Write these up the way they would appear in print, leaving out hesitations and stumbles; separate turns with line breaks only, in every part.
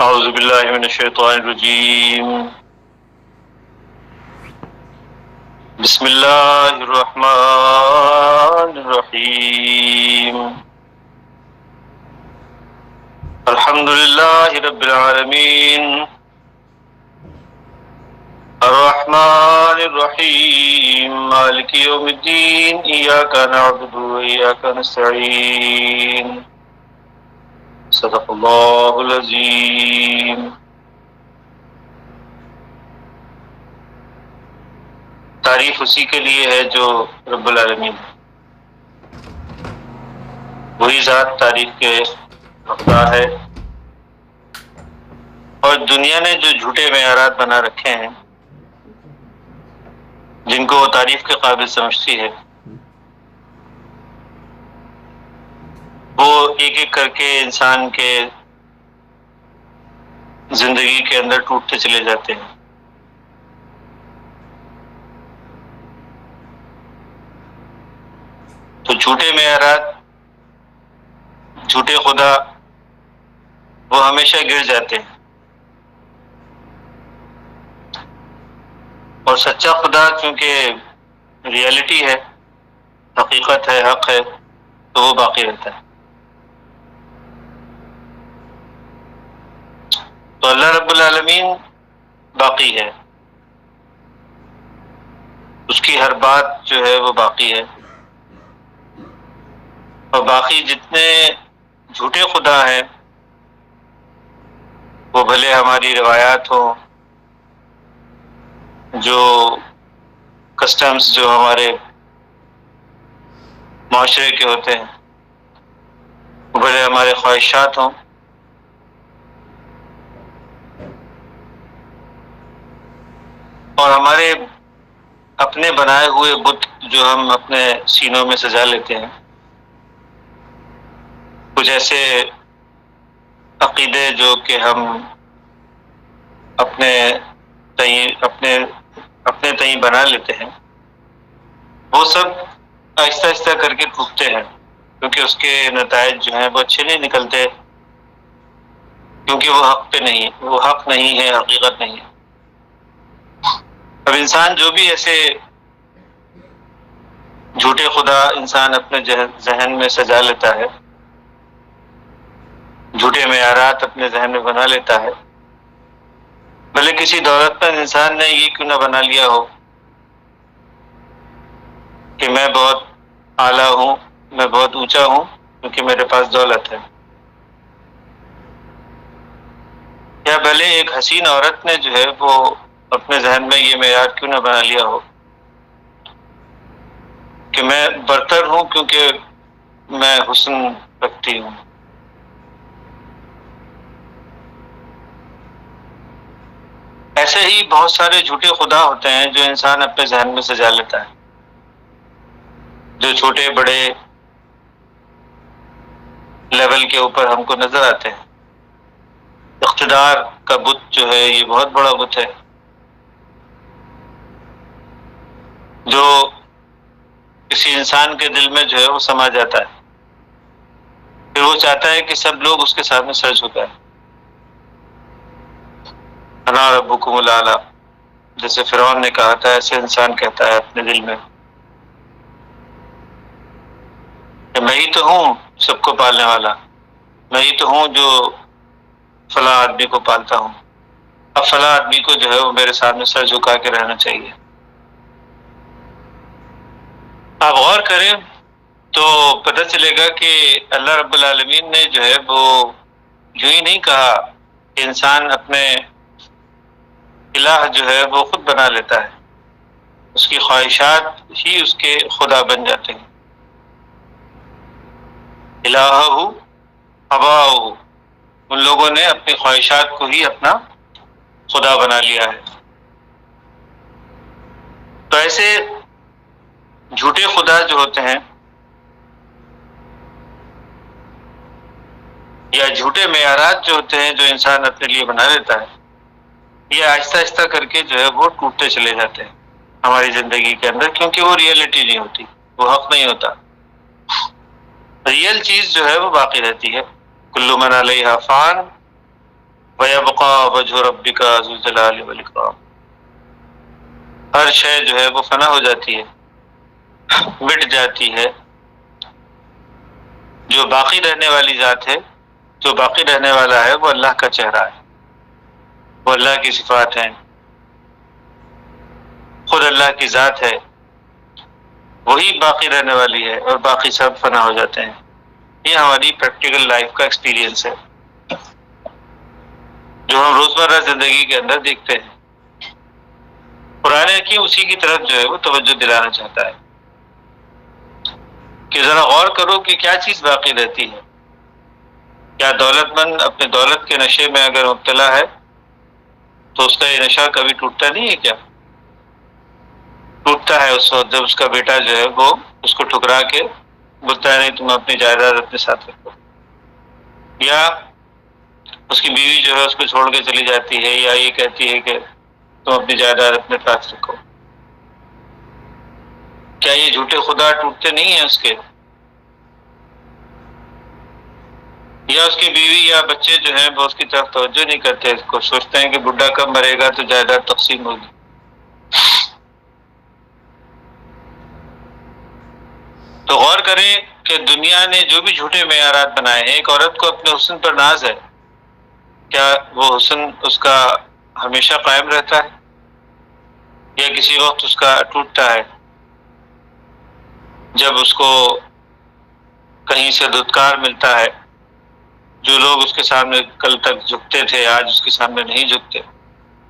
اعوذ باللہ من الشیطان الرجیم بسم اللہ الرحمن الرحیم الحمد للہ رب العالمین الرحمن الرحیم مالک یوم الدین ایاک نعبد و ایاک نستعین صدق اللہ العظیم۔ تعریف اسی کے لیے ہے جو رب العالمین ہے، وہی ذات تعریف کے حقدار ہے، اور دنیا نے جو جھوٹے معیارات بنا رکھے ہیں جن کو وہ تعریف کے قابل سمجھتی ہے، وہ ایک ایک کر کے انسان کے زندگی کے اندر ٹوٹتے چلے جاتے ہیں۔ تو جھوٹے معیارات، جھوٹے خدا وہ ہمیشہ گر جاتے ہیں، اور سچا خدا چونکہ ریالٹی ہے، حقیقت ہے، حق ہے، تو وہ باقی رہتا ہے۔ تو اللہ رب العالمین باقی ہے، اس کی ہر بات جو ہے وہ باقی ہے، اور باقی جتنے جھوٹے خدا ہیں وہ بھلے ہماری روایات ہوں، جو کسٹمز جو ہمارے معاشرے کے ہوتے ہیں، وہ بھلے ہمارے خواہشات ہوں، اور ہمارے اپنے بنائے ہوئے بت جو ہم اپنے سینوں میں سجا لیتے ہیں، کچھ ایسے عقیدے جو کہ ہم اپنے تئیں بنا لیتے ہیں، وہ سب آہستہ آہستہ کر کے ٹوٹتے ہیں، کیونکہ اس کے نتائج جو ہیں وہ اچھے نہیں نکلتے، کیونکہ وہ حق پہ نہیں ہے، وہ حق نہیں ہے، حقیقت نہیں ہے۔ اب انسان جو بھی ایسے جھوٹے خدا انسان اپنے ذہن میں سجا لیتا ہے، جھوٹے معیارات اپنے ذہن میں بنا لیتا ہے، بھلے کسی دولت مند انسان نے یہ کیوں نہ بنا لیا ہو کہ میں بہت اعلیٰ ہوں، میں بہت اونچا ہوں کیونکہ میرے پاس دولت ہے، یا بھلے ایک حسین عورت نے جو ہے وہ اپنے ذہن میں یہ معیار کیوں نہ بنا لیا ہو کہ میں برتر ہوں کیونکہ میں حسن رکھتی ہوں۔ ایسے ہی بہت سارے جھوٹے خدا ہوتے ہیں جو انسان اپنے ذہن میں سجا لیتا ہے، جو چھوٹے بڑے لیول کے اوپر ہم کو نظر آتے ہیں۔ اقتدار کا بت جو ہے یہ بہت بڑا بت ہے، جو کسی انسان کے دل میں جو ہے وہ سما جاتا ہے، پھر وہ چاہتا ہے کہ سب لوگ اس کے سامنے سر جھکائیں۔ انا ربکم الاعلی، جیسے فرعون نے کہا تھا، ایسے انسان کہتا ہے اپنے دل میں کہ میں ہی تو ہوں سب کو پالنے والا، میں ہی تو ہوں جو فلاں آدمی کو پالتا ہوں، اب فلاں آدمی کو جو ہے وہ میرے سامنے سر جھکا کے رہنا چاہیے۔ آپ غور کریں تو پتہ چلے گا کہ اللہ رب العالمین نے جو ہے وہ یوں ہی نہیں کہا کہ انسان اپنے الہ جو ہے وہ خود بنا لیتا ہے، اس کی خواہشات ہی اس کے خدا بن جاتے ہیں۔ الہہ ہواہ، ان لوگوں نے اپنی خواہشات کو ہی اپنا خدا بنا لیا ہے۔ تو ایسے جھوٹے خدا جو ہوتے ہیں یا جھوٹے معیارات جو ہوتے ہیں جو انسان اپنے لیے بنا لیتا ہے، یہ آہستہ آہستہ کر کے جو ہے وہ ٹوٹتے چلے جاتے ہیں ہماری زندگی کے اندر، کیونکہ وہ ریئلٹی نہیں ہوتی، وہ حق نہیں ہوتا۔ ریئل چیز جو ہے وہ باقی رہتی ہے، کل من علیہا فان وَيَبْقَى وَجْهُ رَبِّكَ ذُو الْجَلَالِ وَالْإِكْرَامِ. ہر شے جو ہے وہ فنا ہو جاتی ہے، مٹ جاتی ہے. جو باقی رہنے والی ذات ہے، جو باقی رہنے والا ہے، وہ اللہ کا چہرہ ہے، وہ اللہ کی صفات ہیں، خود اللہ کی ذات ہے، وہی باقی رہنے والی ہے، اور باقی سب فنا ہو جاتے ہیں. یہ ہماری پریکٹیکل لائف کا ایکسپیرینس ہے جو ہم روزمرہ زندگی کے اندر دیکھتے ہیں. قرآن حکیم اسی کی طرف جو ہے وہ توجہ دلانا چاہتا ہے کہ ذرا غور کرو کہ کیا چیز باقی رہتی ہے. کیا دولت مند اپنے دولت کے نشے میں اگر مبتلا ہے تو اس کا یہ نشہ کبھی ٹوٹتا نہیں ہے؟ کیا ٹوٹتا ہے اس وقت جب اس کا بیٹا جو ہے وہ اس کو ٹھکرا کے بولتا ہے نہیں تم اپنی جائیداد اپنے ساتھ رکھو، یا اس کی بیوی جو ہے اس کو چھوڑ کے چلی جاتی ہے، یا یہ کہتی ہے کہ تم اپنی جائیداد اپنے پاس رکھو. کیا یہ جھوٹے خدا ٹوٹتے نہیں ہیں اس کے؟ یا اس کی بیوی یا بچے جو ہیں وہ اس کی طرف توجہ نہیں کرتے، اس کو سوچتے ہیں کہ بڈھا کب مرے گا تو جائیداد تقسیم ہوگی. تو غور کریں کہ دنیا نے جو بھی جھوٹے معیارات بنائے ہیں، ایک عورت کو اپنے حسن پر ناز ہے، کیا وہ حسن اس کا ہمیشہ قائم رہتا ہے یا کسی وقت اس کا ٹوٹتا ہے؟ جب اس کو کہیں سے دھتکار ملتا ہے، جو لوگ اس کے سامنے کل تک جھکتے تھے آج اس کے سامنے نہیں جھکتے.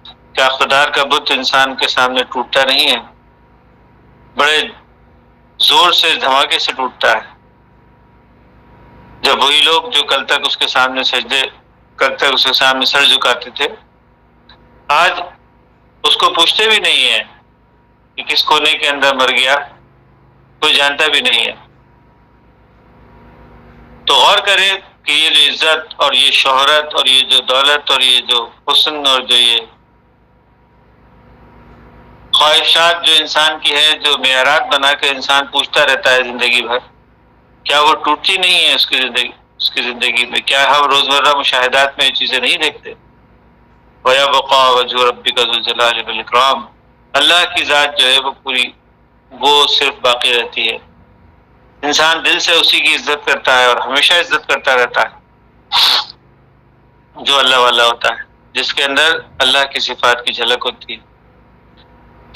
کیا اقتدار کا بت انسان کے سامنے ٹوٹتا نہیں ہے؟ بڑے زور سے دھماکے سے ٹوٹتا ہے. جب وہی لوگ جو کل تک اس کے سامنے سجدے، کل تک اس کے سامنے سر جھکاتے تھے، آج اس کو پوچھتے بھی نہیں ہیں کہ کس کونے کے اندر مر گیا، کوئی جانتا بھی نہیں ہے. تو غور کریں کہ یہ جو عزت اور یہ شہرت اور یہ جو دولت اور یہ جو حسن اور جو یہ خواہشات جو انسان کی ہے، جو معیارات بنا کے انسان پوچھتا رہتا ہے زندگی بھر، کیا وہ ٹوٹتی نہیں ہے اس کی زندگی میں؟ کیا ہم روزمرہ مشاہدات میں یہ چیزیں نہیں دیکھتے؟ وَيَبْقَى وَجْهُ رَبِّكَ ذُو الْجَلَالِ وَالْإِكْرَامِ. اللہ کی ذات جو ہے وہ پوری، وہ صرف باقی رہتی ہے. انسان دل سے اسی کی عزت کرتا ہے اور ہمیشہ عزت کرتا رہتا ہے جو اللہ والا ہوتا ہے، جس کے اندر اللہ کی صفات کی جھلک ہوتی ہے.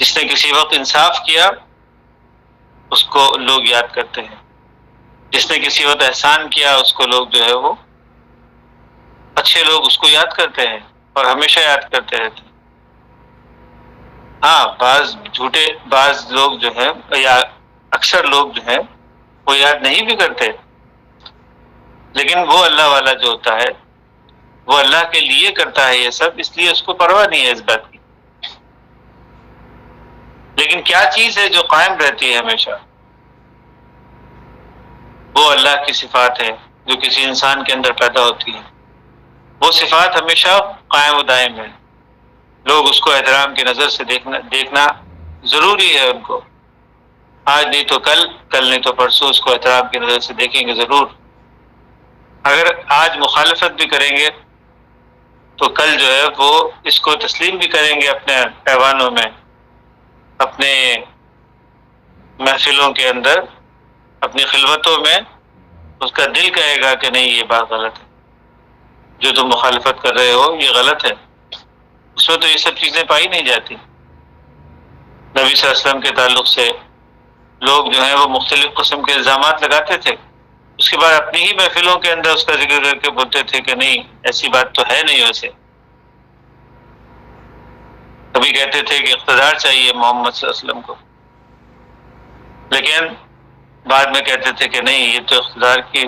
جس نے کسی وقت انصاف کیا اس کو لوگ یاد کرتے ہیں، جس نے کسی وقت احسان کیا اس کو لوگ جو ہے وہ اچھے لوگ اس کو یاد کرتے ہیں اور ہمیشہ یاد کرتے رہتے ہیں. ہاں، بعض لوگ جو ہیں یا اکثر لوگ جو ہیں وہ یاد نہیں بھی کرتے، لیکن وہ اللہ والا جو ہوتا ہے وہ اللہ کے لیے کرتا ہے یہ سب، اس لیے اس کو پرواہ نہیں ہے اس بات کی. لیکن کیا چیز ہے جو قائم رہتی ہے ہمیشہ؟ وہ اللہ کی صفات ہے جو کسی انسان کے اندر پیدا ہوتی ہے. وہ صفات ہمیشہ قائم و دائم ہے. لوگ اس کو احترام کی نظر سے دیکھنا ضروری ہے. ان کو آج نہیں تو کل نہیں تو پرسوں اس کو احترام کی نظر سے دیکھیں گے ضرور. اگر آج مخالفت بھی کریں گے تو کل جو ہے وہ اس کو تسلیم بھی کریں گے اپنے ایوانوں میں، اپنے محفلوں کے اندر، اپنی خلوتوں میں. اس کا دل کہے گا کہ نہیں یہ بات غلط ہے، جو تم مخالفت کر رہے ہو یہ غلط ہے. اس میں تو یہ سب چیزیں پائی نہیں جاتی. نبی صلی اللہ علیہ وسلم کے تعلق سے لوگ جو ہیں وہ مختلف قسم کے الزامات لگاتے تھے، اس کے بعد اپنی ہی محفلوں کے اندر اس کا ذکر کر کے بولتے تھے کہ نہیں ایسی بات تو ہے نہیں. ویسے کبھی کہتے تھے کہ اقتدار چاہیے محمد صلی اللہ علیہ وسلم کو، لیکن بعد میں کہتے تھے کہ نہیں یہ تو اقتدار کی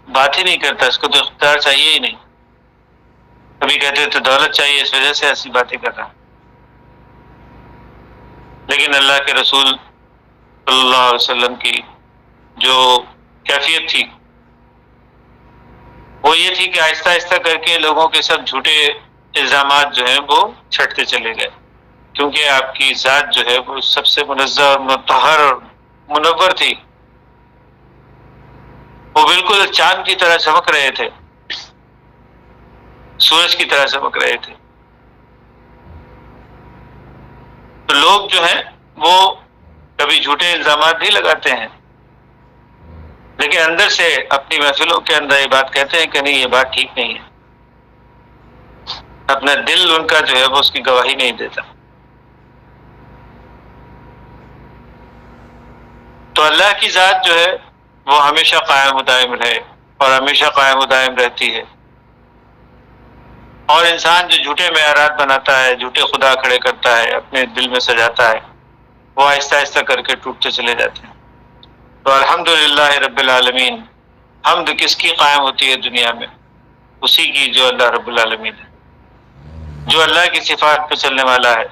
بات ہی نہیں کرتا، اس کو تو اقتدار چاہیے ہی نہیں. کبھی کہتے تھے دولت چاہیے اس وجہ سے ایسی باتیں کر رہا. لیکن اللہ کے رسول صلی اللہ علیہ وسلم کی جو کیفیت تھی وہ یہ تھی کہ آہستہ آہستہ کر کے لوگوں کے سب جھوٹے الزامات جو ہیں وہ چھٹتے چلے گئے، کیونکہ آپ کی ذات جو ہے وہ سب سے منزہ اور مطہر اور منور تھی. وہ بالکل چاند کی طرح چمک رہے تھے. سورج کی طرح چمک رہے تھے. تو لوگ جو ہیں وہ کبھی جھوٹے الزامات نہیں لگاتے ہیں، لیکن اندر سے اپنی محفلوں کے اندر یہ بات کہتے ہیں کہ نہیں یہ بات ٹھیک نہیں ہے. اپنا دل ان کا جو ہے وہ اس کی گواہی نہیں دیتا. تو اللہ کی ذات جو ہے وہ ہمیشہ قائم و دائم رہے اور ہمیشہ قائم و دائم رہتی ہے. اور انسان جو جھوٹے معیارات بناتا ہے، جھوٹے خدا کھڑے کرتا ہے، اپنے دل میں سجاتا ہے، وہ آہستہ آہستہ کر کے ٹوٹتے چلے جاتے ہیں. تو الحمدللہ رب العالمین، حمد کس کی قائم ہوتی ہے دنیا میں؟ اسی کی جو اللہ رب العالمین ہے، جو اللہ کی صفات پہ چلنے والا ہے،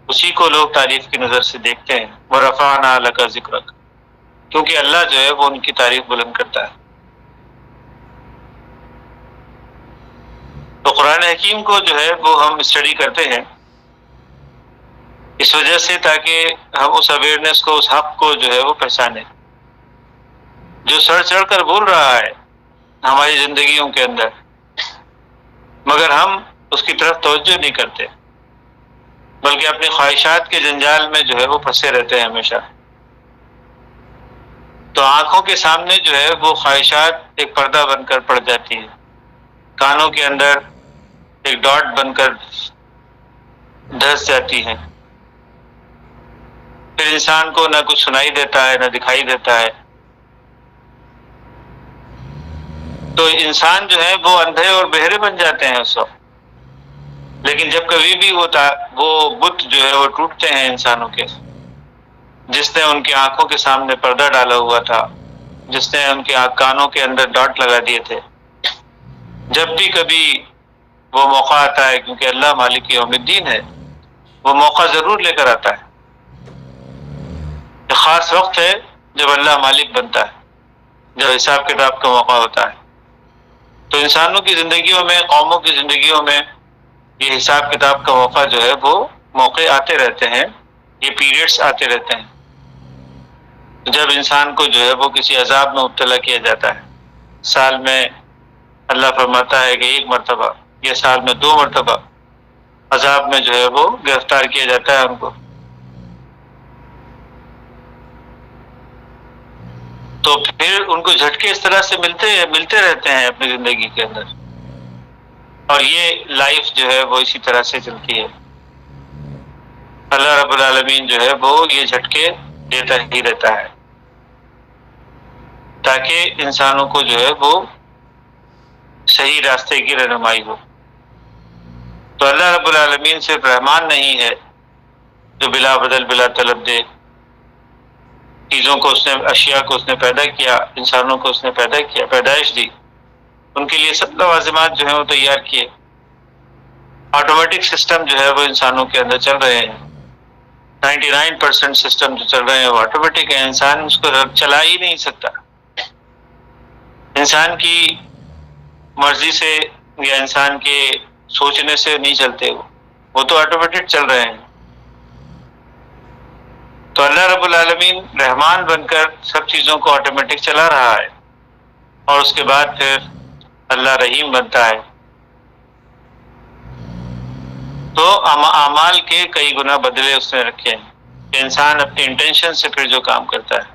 اسی کو لوگ تعریف کی نظر سے دیکھتے ہیں. وَرَفَعْنَا لَكَ ذِكْرَكَ، کیونکہ اللہ جو ہے وہ ان کی تعریف بلند کرتا ہے. تو قرآن حکیم کو جو ہے وہ ہم اسٹڈی کرتے ہیں اس وجہ سے تاکہ ہم اس اویئرنیس کو، اس حق کو جو ہے وہ پہچانیں جو سڑ چڑھ کر بول رہا ہے ہماری زندگیوں کے اندر، مگر ہم اس کی طرف توجہ نہیں کرتے، بلکہ اپنی خواہشات کے جنجال میں جو ہے وہ پھنسے رہتے ہیں ہمیشہ. تو آنکھوں کے سامنے جو ہے وہ خواہشات ایک پردہ بن کر پڑ جاتی ہے، کانوں کے اندر ایک ڈاٹ بن کر دھس جاتی ہے. پھر انسان کو نہ کچھ سنائی دیتا ہے نہ دکھائی دیتا ہے. تو انسان جو ہے وہ اندھے اور بہرے بن جاتے ہیں اس وقت. لیکن جب کبھی بھی وہ بت جو ہے وہ ٹوٹتے ہیں انسانوں کے، جس نے ان کی آنکھوں کے سامنے پردہ ڈالا ہوا تھا، جس نے ان کے کانوں کے اندر ڈاٹ لگا دیے تھے، جب بھی کبھی وہ موقع آتا ہے، کیونکہ اللہ مالک یوم الدین ہے، وہ موقع ضرور لے کر آتا ہے. ایک خاص وقت ہے جب اللہ مالک بنتا ہے، جب حساب کتاب کا موقع ہوتا ہے. تو انسانوں کی زندگیوں میں، قوموں کی زندگیوں میں یہ حساب کتاب کا موقع جو ہے وہ موقع آتے رہتے ہیں، یہ پیریڈز آتے رہتے ہیں جب انسان کو جو ہے وہ کسی عذاب میں مبتلا کیا جاتا ہے. سال میں اللہ فرماتا ہے کہ 1 مرتبہ یا سال میں 2 مرتبہ عذاب میں جو ہے وہ گرفتار کیا جاتا ہے ان کو. تو پھر ان کو جھٹکے اس طرح سے ملتے رہتے ہیں اپنی زندگی کے اندر، اور یہ لائف جو ہے وہ اسی طرح سے چلتی ہے. اللہ رب العالمین جو ہے وہ یہ جھٹکے دیتا ہی رہتا ہے تاکہ انسانوں کو جو ہے وہ صحیح راستے کی رہنمائی ہو. تو اللہ رب العالمین صرف رحمان نہیں ہے جو بلا بدل بلا طلب دے، چیزوں کو اس نے، اشیاء کو اس نے پیدا کیا، انسانوں کو اس نے پیدا کیا، پیدائش دی، ان کے لیے سب لوازمات جو ہیں وہ تیار کیے. آٹومیٹک سسٹم جو ہے وہ انسانوں کے اندر چل رہے ہیں. 99% سسٹم جو چل رہے ہیں وہ آٹومیٹک ہے، انسان اس کو چلا ہی نہیں سکتا. انسان کی مرضی سے یا انسان کے سوچنے سے نہیں چلتے، وہ تو آٹومیٹک چل رہے ہیں. تو اللہ رب العالمین رحمان بن کر سب چیزوں کو آٹومیٹک چلا رہا ہے، اور اس کے بعد پھر اللہ رحیم بنتا ہے. تو اعمال کے کئی گنا بدلے اس نے رکھے ہیں کہ انسان اپنی انٹینشن سے پھر جو کام کرتا ہے،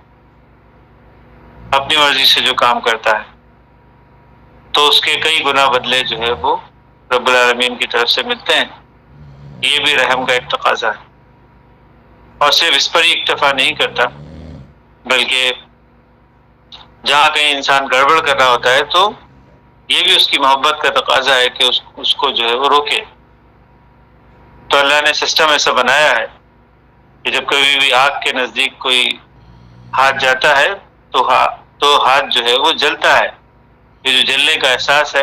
اپنی مرضی سے جو کام کرتا ہے، تو اس کے کئی گنا بدلے جو ہے وہ رب العالمین کی طرف سے ملتے ہیں. یہ بھی رحم کا ایک تقاضا ہے. اور صرف اس پر ہی اکتفا نہیں کرتا، بلکہ جہاں کہیں انسان گڑبڑ کر رہا ہوتا ہے تو یہ بھی اس کی محبت کا تقاضا ہے کہ اس کو جو ہے وہ روکے. تو اللہ نے سسٹم ایسا بنایا ہے کہ جب کبھی بھی آگ کے نزدیک کوئی ہاتھ جاتا ہے تو ہاتھ جو ہے وہ جلتا ہے. یہ جو جلنے کا احساس ہے،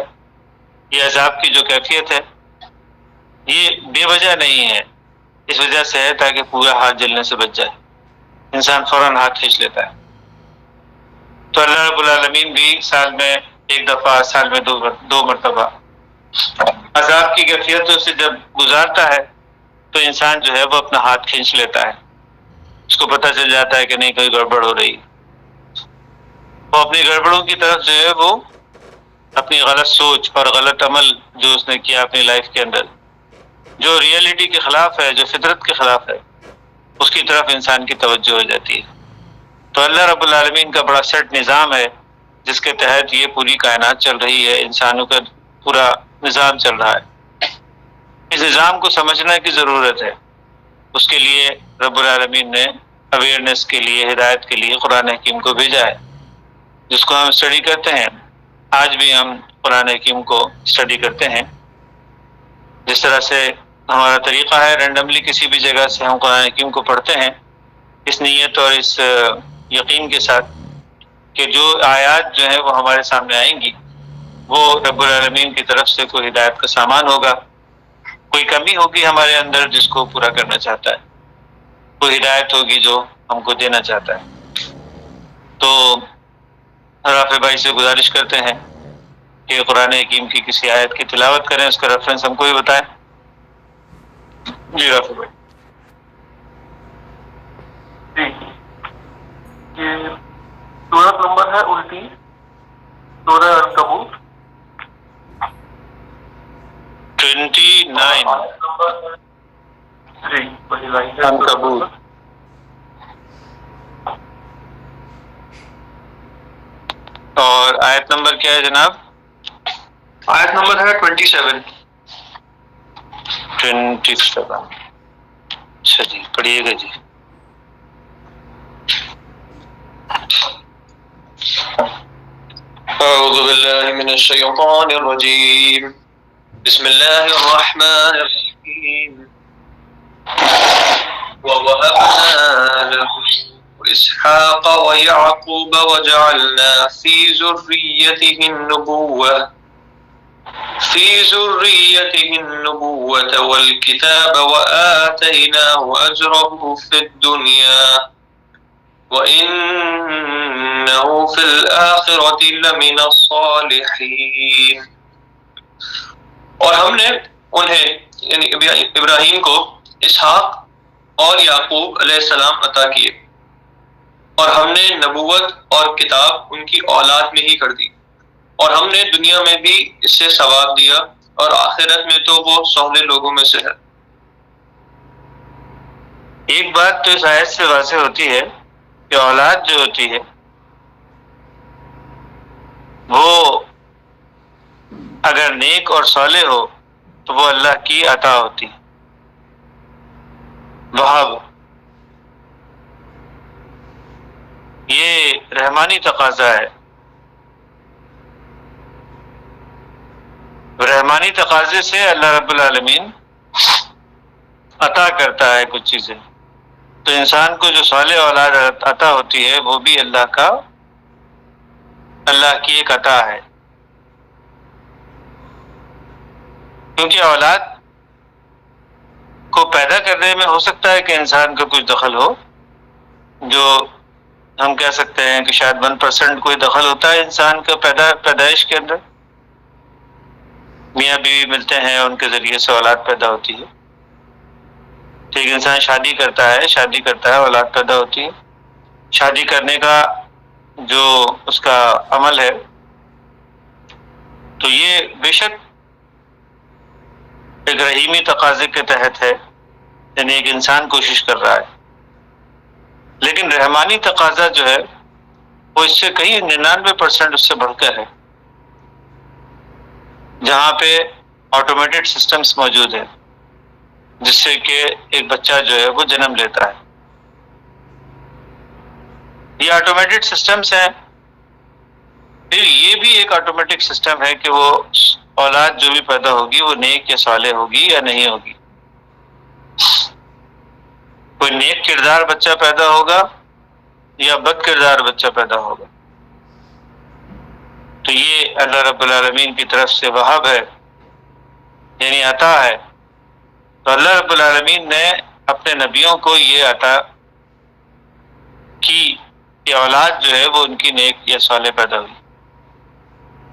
یہ عذاب کی جو کیفیت ہے، یہ بے وجہ نہیں ہے، اس وجہ سے ہے تاکہ پورا ہاتھ جلنے سے بچ جائے. انسان فوراً ہاتھ کھینچ لیتا ہے. تو اللہ رب العالمین بھی سال میں 1 دفعہ، سال میں 2 مرتبہ عذاب کی کیفیتوں سے جب گزارتا ہے تو انسان جو ہے وہ اپنا ہاتھ کھینچ لیتا ہے. اس کو پتہ چل جاتا ہے کہ نہیں کوئی گڑبڑ ہو رہی. وہ اپنی گڑبڑوں کی طرف جو ہے وہ اپنی غلط سوچ اور غلط عمل جو اس نے کیا اپنی لائف کے اندر، جو ریئلٹی کے خلاف ہے، جو فطرت کے خلاف ہے، اس کی طرف انسان کی توجہ ہو جاتی ہے۔ تو اللہ رب العالمین کا بڑا سیٹ نظام ہے جس کے تحت یہ پوری کائنات چل رہی ہے، انسانوں کا پورا نظام چل رہا ہے۔ اس نظام کو سمجھنے کی ضرورت ہے، اس کے لیے رب العالمین نے اویئرنیس کے لیے، ہدایت کے لیے قرآن حکیم کو بھیجا ہے، جس کو ہم اسٹڈی کرتے ہیں۔ آج بھی ہم قرآن حکیم کو اسٹڈی کرتے ہیں۔ جس طرح سے ہمارا طریقہ ہے، رینڈملی کسی بھی جگہ سے ہم قرآن حکیم کو پڑھتے ہیں، اس نیت اور اس یقین کے ساتھ کہ جو آیات جو ہیں وہ ہمارے سامنے آئیں گی وہ رب العالمین کی طرف سے کوئی ہدایت کا سامان ہوگا، کوئی کمی ہوگی ہمارے اندر جس کو پورا کرنا چاہتا ہے، کوئی ہدایت ہوگی جو ہم کو دینا چاہتا ہے۔ تو رافع بھائی سے گزارش کرتے ہیں کہ قرآن حکیم کی کسی آیت کی تلاوت کریں، اس کا ریفرنس ہم کو بھی بتائیں۔ جی رافع بھائی۔
جی، یہ سورت نمبر ہے الٹی، سورہ عنکبوت
29۔
جی وہی لائن ہے
عنکبوت۔ اور آیت نمبر کیا ہے جناب؟
آیت نمبر ہے 27۔
27۔ اچھا جی، پڑھیے گا جی۔
اعوذ باللہ من الشیطان الرجیم، بسم اللہ الرحمن الرحیم، وَوَهَبْنَا لَهُ إِسْحَاقَ وَيَعْقُوبَ وَجَعَلْنَا فِي ذُرِّيَّتِهِ النُّبُوَّةَ وَالْكِتَابَ وَآتَيْنَاهُ أَجْرَهُ فِي الدُّنْيَا وَإِنَّهُ فِي الْآخِرَةِ لَمِنَ الصَّالِحِينَ۔ اور ہم نے انہیں یعنی ابراہیم کو اسحاق اور یعقوب علیہ السلام عطا کیے، اور ہم نے نبوت اور کتاب ان کی اولاد میں ہی کر دی، اور ہم نے دنیا میں بھی اس سے ثواب دیا، اور آخرت میں تو وہ سہلے لوگوں میں سے ہے۔
ایک بات تو اس آیت سے واضح ہوتی ہے کہ اولاد جو ہوتی ہے وہ اگر نیک اور صالح ہو تو وہ اللہ کی عطا ہوتی ہے، وہب۔ یہ رحمانی تقاضا ہے، رحمانی تقاضے سے اللہ رب العالمین عطا کرتا ہے کچھ چیزیں۔ تو انسان کو جو صالح اولاد عطا ہوتی ہے وہ بھی اللہ کی ایک عطا ہے، کیونکہ اولاد کو پیدا کرنے میں ہو سکتا ہے کہ انسان کا کچھ دخل ہو، جو ہم کہہ سکتے ہیں کہ شاید 1% کوئی دخل ہوتا ہے انسان کا پیدائش کے اندر، میاں بیوی ملتے ہیں، ان کے ذریعے سے اولاد پیدا ہوتی ہے۔ ٹھیک، انسان شادی کرتا ہے، اولاد پیدا ہوتی ہے۔ شادی کرنے کا جو اس کا عمل ہے تو یہ بے شک ایک رحیمی تقاضے کے تحت ہے، یعنی ایک انسان کوشش کر رہا ہے، لیکن رحمانی تقاضا جو ہے وہ اس سے کہیں 99% اس سے بڑھ کر ہے، جہاں پہ آٹومیٹڈ سسٹمز موجود ہیں جس سے کہ ایک بچہ جو ہے وہ جنم لیتا ہے۔ یہ آٹومیٹڈ سسٹمز ہیں، پھر یہ بھی ایک آٹومیٹک سسٹم ہے کہ وہ اولاد جو بھی پیدا ہوگی وہ نیک یا صالح ہوگی یا نہیں ہوگی۔ کوئی نیک کردار بچہ پیدا ہوگا یا بد کردار بچہ پیدا ہوگا۔ تو یہ اللہ رب العالمین کی طرف سے وہب ہے، یعنی عطا ہے۔ تو اللہ رب العالمین نے اپنے نبیوں کو یہ عطا کی کہ اولاد جو ہے وہ ان کی نیک یا صالح پیدا ہوئی۔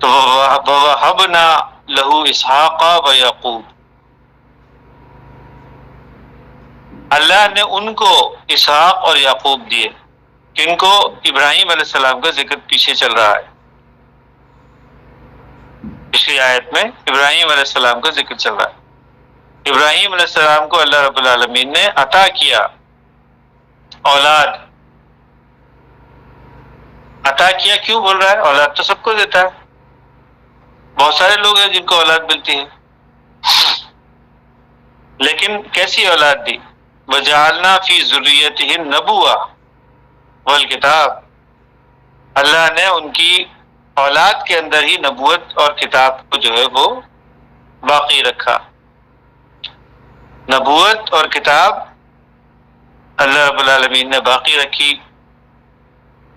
تو وَوَهَبْنَا لَهُ إِسْحَاقَ وَيَعْقُوبَ، اللہ نے ان کو اسحاق اور یعقوب دیے، کن کو؟ ابراہیم علیہ السلام کا ذکر پیچھے چل رہا ہے۔ پچھلی آیت میں ابراہیم علیہ السلام کا ذکر چل رہا ہے۔ ابراہیم علیہ السلام کو اللہ رب العالمین نے عطا کیا اولاد۔ عطا کیا کیوں بول رہا ہے؟ اولاد تو سب کو دیتا ہے، بہت سارے لوگ ہیں جن کو اولاد ملتی ہے، لیکن کیسی اولاد دی؟ وَجَعَلْنَا فِي ذُرِّيَّتِهِ النَّبُوَّةَ وَالْكِتَابَ، اللہ نے ان کی اولاد کے اندر ہی نبوت اور کتاب کو جو ہے وہ باقی رکھا۔ نبوت اور کتاب اللہ رب العالمین نے باقی رکھی۔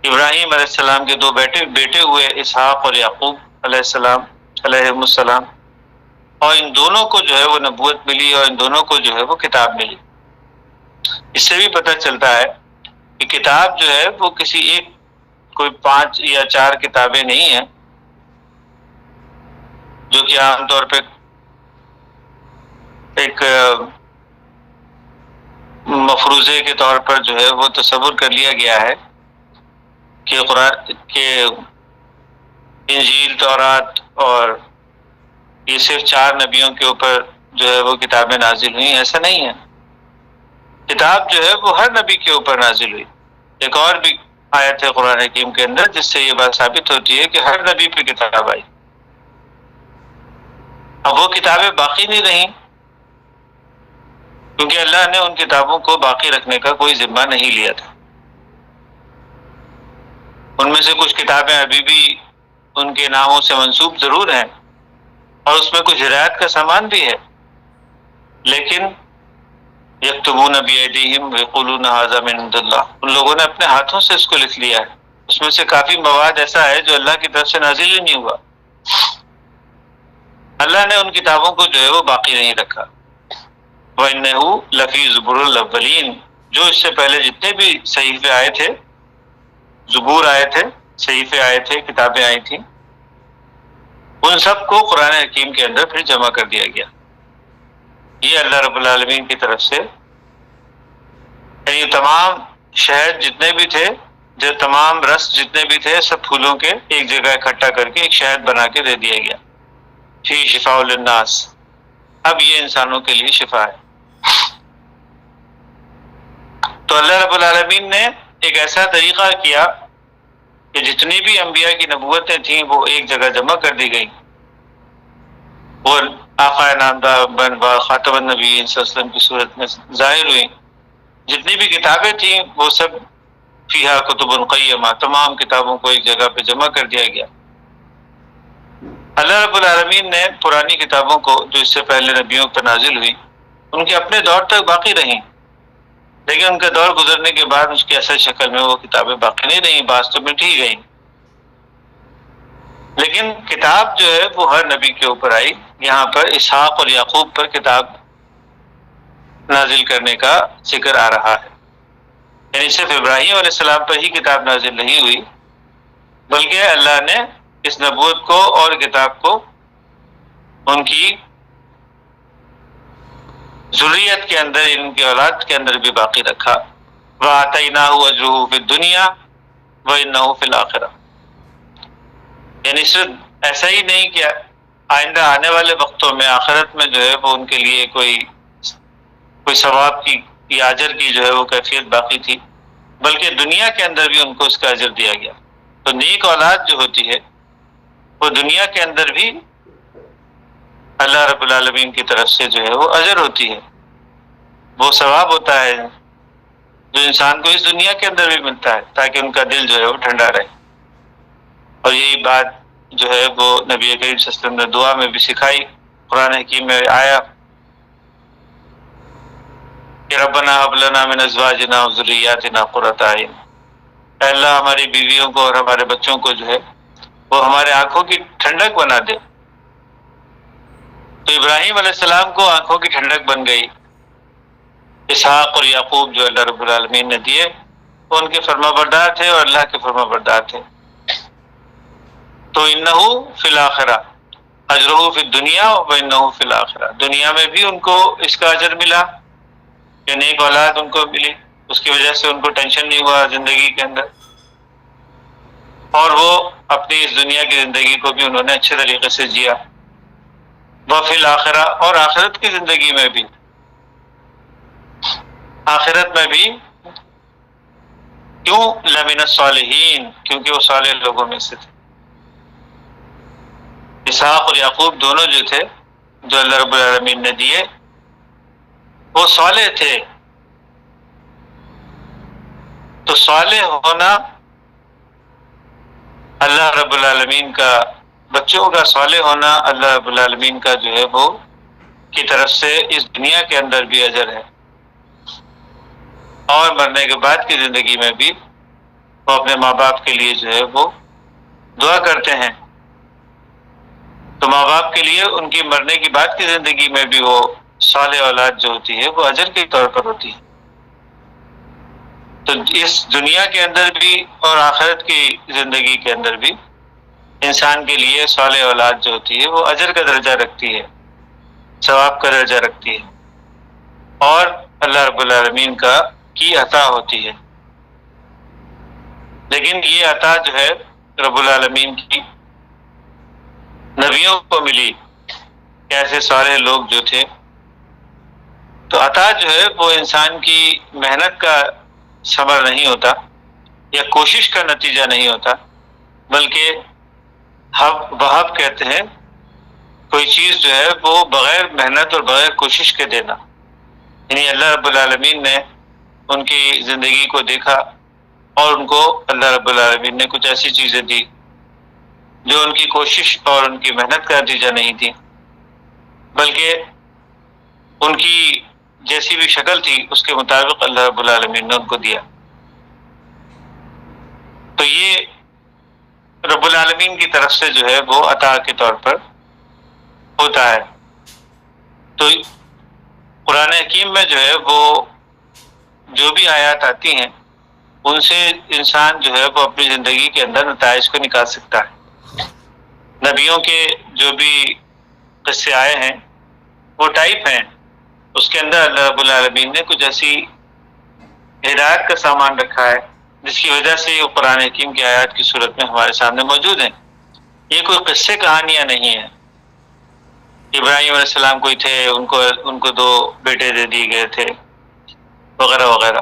ابراہیم علیہ السلام کے دو بیٹے ہوئے، اسحاق اور یعقوب علیہ السلام علیہم السلام، اور ان دونوں کو جو ہے وہ نبوت ملی اور ان دونوں کو جو ہے وہ کتاب ملی۔ اس سے بھی پتہ چلتا ہے کہ کتاب جو ہے وہ کسی ایک کوئی 5 یا 4 کتابیں نہیں ہیں جو کہ عام طور پہ ایک مفروضے کے طور پر جو ہے وہ تصور کر لیا گیا ہے کہ قرآن کے انجیل، تورات اور یہ صرف 4 نبیوں کے اوپر جو ہے وہ کتابیں نازل ہوئی۔ ایسا نہیں ہے، کتاب جو ہے وہ ہر نبی کے اوپر نازل ہوئی۔ ایک اور بھی آیت ہے قرآن حکیم کے اندر جس سے یہ بات ثابت ہوتی ہے کہ ہر نبی پہ کتاب آئی۔ اب وہ کتابیں باقی نہیں رہیں کیونکہ اللہ نے ان کتابوں کو باقی رکھنے کا کوئی ذمہ نہیں لیا تھا۔ ان میں سے کچھ کتابیں ابھی بھی ان کے ناموں سے منسوب ضرور ہیں اور اس میں کچھ ہدایت کا سامان بھی ہے، لیکن یکتبون بایدیہم ویقولون ھذا من عند اللہ، ان لوگوں نے اپنے ہاتھوں سے اس کو لکھ لیا ہے۔ اس میں سے کافی مواد ایسا ہے جو اللہ کی طرف سے نازل ہی نہیں ہوا۔ اللہ نے ان کتابوں کو جو ہے وہ باقی نہیں رکھا۔ وَإِنَّهُ لَفِي زُبُرِ الْأَوَّلِينَ، جو اس سے پہلے جتنے بھی صحیفے آئے تھے، زبور آئے تھے، صحیفے آئے تھے، کتابیں آئی تھیں، ان سب کو قرآن حکیم کے اندر پھر جمع کر دیا گیا۔ یہ اللہ رب العالمین کی طرف سے، یعنی تمام شہد جتنے بھی تھے، جو تمام رس جتنے بھی تھے، سب پھولوں کے ایک جگہ اکٹھا کر کے ایک شہد بنا کے دے دیا گیا۔ فی شفاء للناس، اب یہ انسانوں کے لیے شفا ہے۔ تو اللہ رب العالمین نے ایک ایسا طریقہ کیا کہ جتنی بھی انبیاء کی نبوتیں تھیں وہ ایک جگہ جمع کر دی گئیں، وہ آقا نامدار بن خاتم النبیین صلی اللہ علیہ وسلم کی صورت میں ظاہر ہوئیں۔ جتنی بھی کتابیں تھیں وہ سب فیہا کتب قیمہ، تمام کتابوں کو ایک جگہ پہ جمع کر دیا گیا۔ اللہ رب العالمین نے پرانی کتابوں کو جو اس سے پہلے نبیوں پر نازل ہوئی ان کے اپنے دور تک باقی رہیں، لیکن ان کا دور گزرنے کے بعد اس کی اصل شکل میں وہ کتابیں باقی نہیں رہیں، بعض تو مٹ ہی گئیں۔ لیکن کتاب جو ہے وہ ہر نبی کے اوپر آئی۔ یہاں پر اسحاق اور یعقوب پر کتاب نازل کرنے کا ذکر آ رہا ہے، یعنی صرف ابراہیم علیہ السلام پر ہی کتاب نازل نہیں ہوئی، بلکہ اللہ نے اس نبوت کو اور کتاب کو ان کی ذریت کے اندر، ان کی اولاد کے اندر بھی باقی رکھا۔ وَآتَيْنَاهُ أَجْرَهُ فِي الدُّنْيَا وَإِنَّهُ فِي الْآخِرَةِ، یعنی صرف ایسا ہی نہیں کہ آئندہ آنے والے وقتوں میں آخرت میں جو ہے وہ ان کے لیے کوئی ثواب کی یا اجر کی جو ہے وہ کیفیت باقی تھی، بلکہ دنیا کے اندر بھی ان کو اس کا اجر دیا گیا۔ تو نیک اولاد جو ہوتی ہے وہ دنیا کے اندر بھی اللہ رب العالمین کی طرف سے جو ہے وہ اجر ہوتی ہے، وہ ثواب ہوتا ہے جو انسان کو اس دنیا کے اندر بھی ملتا ہے، تاکہ ان کا دل جو ہے وہ ٹھنڈا رہے۔ اور یہی بات جو ہے وہ نبی کریم صلی اللہ علیہ وسلم نے دعا میں بھی سکھائی، قرآن حکیم میں آیا کہ ربنا هب لنا من ازواجنا وذریاتنا قرۃ اعین، اے اللہ ہماری بیویوں کو اور ہمارے بچوں کو جو ہے وہ ہمارے آنکھوں کی ٹھنڈک بنا دے۔ تو ابراہیم علیہ السلام کو آنکھوں کی ٹھنڈک بن گئی۔ اسحاق اور یعقوب جو اللہ رب العالمین نے دیے وہ ان کے فرما بردار تھے اور اللہ کے فرما بردار تھے۔ تو انہ فی الآخرہ اجرہ فی الدنیا وانہ فی الآخرہ، دنیا میں بھی ان کو اس کا اجر ملا کہ نیک اولاد ان کو ملی، اس کی وجہ سے ان کو ٹینشن نہیں ہوا زندگی کے اندر، اور وہ اپنی اس دنیا کی زندگی کو بھی انہوں نے اچھے طریقے سے جیا۔ وفی الآخرہ، اور آخرت کی زندگی میں بھی، آخرت میں بھی کیوں؟ لمن الصالحین، کیونکہ وہ صالح لوگوں میں سے تھے۔ اسحاق اور یعقوب دونوں جو تھے، جو اللہ رب العالمین نے دیے، وہ صالح تھے۔ تو صالح ہونا اللہ رب العالمین کا، بچوں کا صالح ہونا اللہ رب العالمین کا جو ہے وہ کی طرف سے اس دنیا کے اندر بھی اجر ہے، اور مرنے کے بعد کی زندگی میں بھی وہ اپنے ماں باپ کے لیے جو ہے وہ دعا کرتے ہیں۔ تو ماں باپ کے لیے ان کی مرنے کی بعد کی زندگی میں بھی وہ صالح اولاد جو ہوتی ہے وہ اجر کے طور پر ہوتی ہے۔ تو اس دنیا کے اندر بھی اور آخرت کی زندگی کے اندر بھی انسان کے لیے صالح اولاد جو ہوتی ہے وہ اجر کا درجہ رکھتی ہے، ثواب کا درجہ رکھتی ہے، اور اللہ رب العالمین کی عطا ہوتی ہے۔ لیکن یہ عطا جو ہے رب العالمین کی نبیوں کو ملی، ایسے سارے لوگ جو تھے، تو عطا جو ہے وہ انسان کی محنت کا ثمر نہیں ہوتا یا کوشش کا نتیجہ نہیں ہوتا، بلکہ وہب کہتے ہیں کوئی چیز جو ہے وہ بغیر محنت اور بغیر کوشش کے دینا، یعنی اللہ رب العالمین نے ان کی زندگی کو دیکھا اور ان کو اللہ رب العالمین نے کچھ ایسی چیزیں دی جو ان کی کوشش اور ان کی محنت کا نتیجہ نہیں تھی، بلکہ ان کی جیسی بھی شکل تھی اس کے مطابق اللہ رب العالمین نے ان کو دیا۔ تو یہ رب العالمین کی طرف سے جو ہے وہ عطا کے طور پر ہوتا ہے۔ تو قرآن حکیم میں جو ہے وہ جو بھی آیات آتی ہیں ان سے انسان جو ہے وہ اپنی زندگی کے اندر نتائج کو نکال سکتا ہے۔ نبیوں کے جو بھی قصے آئے ہیں وہ ٹائپ ہیں، اس کے اندر اللہ رب العالمین نے کچھ ایسی ہدایت کا سامان رکھا ہے جس کی وجہ سے یہ قرآن حکیم کی آیات کی صورت میں ہمارے سامنے موجود ہیں۔ یہ کوئی قصے کہانیاں نہیں ہیں۔ ابراہیم علیہ السلام کوئی تھے، ان کو 2 بیٹے دے دیے گئے تھے وغیرہ وغیرہ۔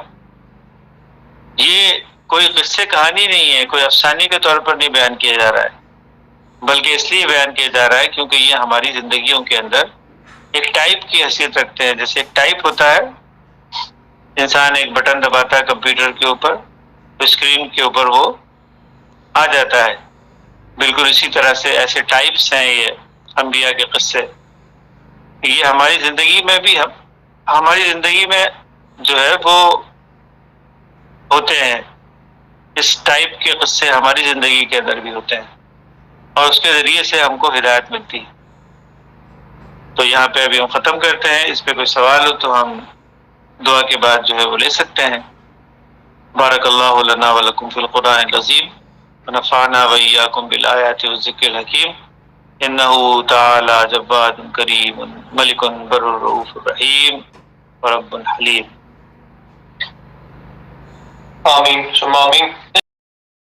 یہ کوئی قصے کہانی نہیں ہے، کوئی افسانے کے طور پر نہیں بیان کیا جا رہا ہے، بلکہ اس لیے بیان کیا جا رہا ہے کیونکہ یہ ہماری زندگیوں کے اندر ایک ٹائپ کی حیثیت رکھتے ہیں۔ جیسے ایک ٹائپ ہوتا ہے، انسان ایک بٹن دباتا ہے کمپیوٹر کے اوپر، اسکرین کے اوپر وہ آ جاتا ہے، بالکل اسی طرح سے ایسے ٹائپس ہیں یہ انبیاء کے قصے۔ یہ ہماری زندگی میں بھی ہماری زندگی میں جو ہے وہ ہوتے ہیں، اس ٹائپ کے قصے ہماری زندگی کے اندر بھی ہوتے ہیں، اور اس کے ذریعے سے ہم کو ہدایت ملتی ہے۔ تو یہاں پہ ابھی ہم ختم کرتے ہیں، اس پہ کوئی سوال ہو تو ہم دعا کے بعد جو ہے وہ لے سکتے ہیں۔ بارک اللہ لنا ولکم فی القرآن العظیم ونفعنا وإیاکم بالآیات والذکر الحکیم، انہ تعالی جواد کریم ملک بر رؤوف رحیم ورب حلیم۔
آمین ثم آمین۔